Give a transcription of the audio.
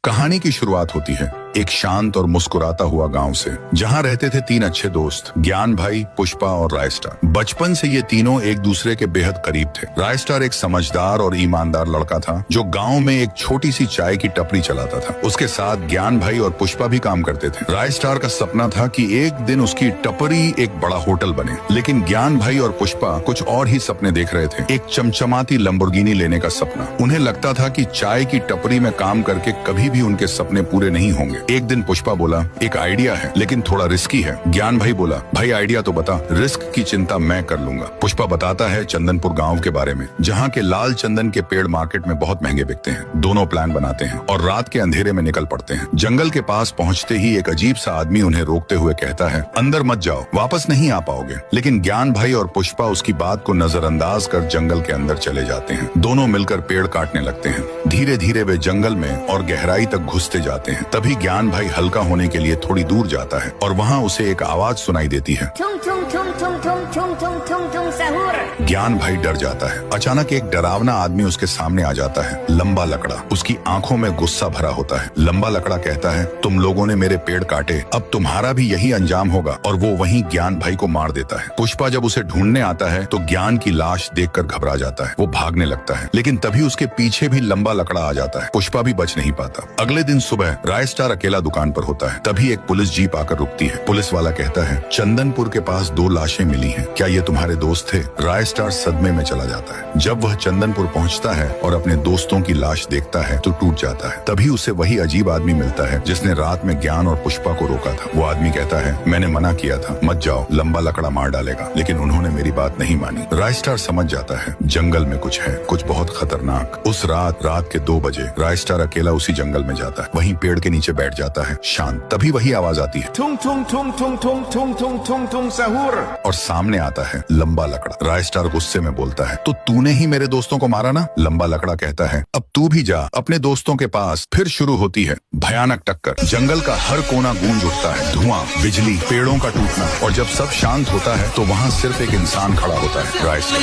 कहानी की शुरुआत होती है एक शांत और मुस्कुराता हुआ गांव से, जहां रहते थे तीन अच्छे दोस्त, ज्ञान भाई, पुष्पा और रायस्टार। बचपन से ये तीनों एक दूसरे के बेहद करीब थे। रायस्टार एक समझदार और ईमानदार लड़का था जो गांव में एक छोटी सी चाय की टपरी चलाता था। उसके साथ ज्ञान भाई और पुष्पा भी काम करते थे। रायस्टार का सपना था कि एक दिन उसकी टपरी एक बड़ा होटल बने, लेकिन ज्ञान भाई और पुष्पा कुछ और ही सपने देख रहे थे। एक चमचमाती लंबोर्गिनी लेने का सपना। उन्हें लगता था कि चाय की टपरी में काम करके कभी भी उनके सपने पूरे नहीं होंगे। एक दिन पुष्पा बोला, एक आइडिया है लेकिन थोड़ा रिस्की है। ज्ञान भाई बोला, भाई आइडिया तो बता। रिस्क की चिंता मैं कर लूंगा। पुष्पा बताता है चंदनपुर गांव के बारे में, जहां के लाल चंदन के पेड़ मार्केट में बहुत महंगे बिकते हैं। दोनों प्लान बनाते हैं और रात के अंधेरे में निकल पड़ते हैं। जंगल के पास पहुंचते ही एक अजीब सा आदमी उन्हें रोकते हुए कहता है, अंदर मत जाओ, वापस नहीं आ पाओगे। लेकिन ज्ञान भाई और पुष्पा उसकी बात को नजरअंदाज कर जंगल के अंदर चले जाते हैं। दोनों मिलकर पेड़ काटने लगते हैं। धीरे धीरे वे जंगल में और गहराई तक घुसते जाते हैं। तभी ज्ञान भाई हल्का होने के लिए थोड़ी दूर जाता है और वहाँ उसे एक आवाज सुनाई देती है। ज्ञान भाई डर जाता है। अचानक एक डरावना आदमी उसके सामने आ जाता है, लंबा लकड़ा। उसकी आंखों में गुस्सा भरा होता है। लंबा लकड़ा कहता है, तुम लोगों ने मेरे पेड़ काटे, अब तुम्हारा भी यही अंजाम होगा। और वो वहीं ज्ञान भाई को मार देता है। पुष्पा जब उसे ढूंढने आता है तो ज्ञान की लाश देखकर घबरा जाता है। वो भागने लगता है, लेकिन तभी उसके पीछे भी लंबा लकड़ा आ जाता है। पुष्पा भी बच नहीं पाता। अगले दिन सुबह रायस्टार अकेला दुकान पर होता है। तभी एक पुलिस जीप आकर रुकती है। पुलिस वाला कहता है, चंदनपुर के पास 2 लाशें मिली हैं, क्या ये तुम्हारे दोस्त थे? रायस्टार सदमे में चला जाता है। जब वह चंदनपुर पहुंचता है और अपने दोस्तों की लाश देखता है तो टूट जाता है। तभी उसे वही अजीब आदमी मिलता है जिसने रात में ज्ञान और पुष्पा को रोका था। वो आदमी कहता है, मैंने मना किया था, मत जाओ, लंबा लकड़ा मार डालेगा, लेकिन उन्होंने मेरी बात नहीं मानी। रायस्टार समझ जाता है जंगल में कुछ है, कुछ बहुत खतरनाक। उस रात के 2 बजे रायस्टार अकेला उसी जंगल में जाता है। वहीं पेड़ के नीचे बैठ जाता है शांत। तभी वही आवाज आती है, ठुंग ठुंग ठुंग ठुंग ठुंग ठुंग ठुंग ठुंग ठुंग सहूर। और सामने आता है लंबा लकड़ा। रायस्टार गुस्से में बोलता है, तो तूने ही मेरे दोस्तों को मारा ना? लंबा लकड़ा कहता है, अब तू भी जा अपने दोस्तों के पास। फिर शुरू होती है भयानक टक्कर। जंगल का हर कोना गूंज उठता है, धुआं, बिजली, पेड़ों का टूटना। और जब सब शांत होता है तो वहाँ सिर्फ एक इंसान खड़ा होता है, रायस्टार।